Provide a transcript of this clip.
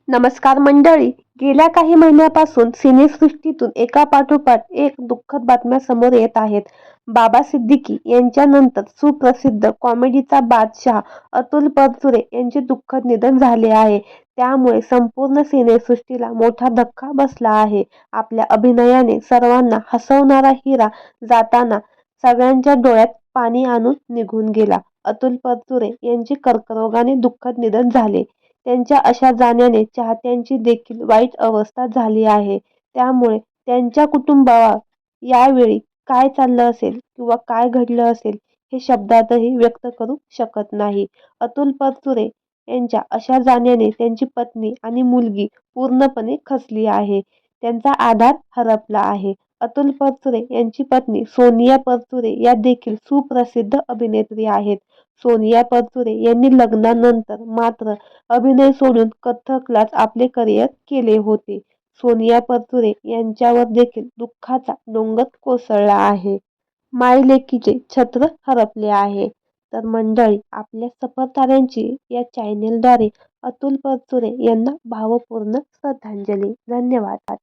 नमस्कार मंडळी. गेल्या काही महिन्यापासून सिनेसृष्टीतून एकापाठोपाठ एक दुःखद बातम्या समोर येत आहेत. बाबा सिद्दीकी यांच्यानंतर सुप्रसिद्ध कॉमेडीचा बादशहा अतुल परचुरे यांचे दुःखद निधन झाले आहे. त्यामुळे संपूर्ण सिनेसृष्टीला मोठा धक्का बसला आहे. आपल्या अभिनयाने सर्वांना हसवणारा हिरा जाताना सगळ्यांच्या डोळ्यात पाणी आणून निघून गेला. अतुल परचुरे यांचे कर्करोगाने दुःखद निधन झाले. त्यांच्या अशा जाण्याने चाहत्यांची देखील वाईट अवस्था झाली आहे. त्यामुळे त्यांच्या कुटुंबावर यावेळी काय चाललं असेल किंवा काय घडलं असेल हे शब्दातही व्यक्त करू शकत नाही. अतुल परचुरे यांच्या अशा जाण्याने त्यांची पत्नी आणि मुलगी पूर्णपणे खचली आहे. त्यांचा आधार हरपला आहे. अतुल परचुरे यांची पत्नी सोनिया परचुरे या देखील सुप्रसिद्ध अभिनेत्री आहेत. सोनिया परचुरे यांनी लग्नानंतर मात्र अभिनय सोडून कथ्थकलाच आपले करिअर केले होते. सोनिया परचुरे यांच्यावर देखील दुःखाचा डोंगर कोसळला आहे. मायलेकीचे छत्र हरपले आहे. तर मंडळी, आपल्या सफरताऱ्यांची या चॅनेलद्वारे अतुल परचुरे यांना भावपूर्ण श्रद्धांजली. धन्यवाद.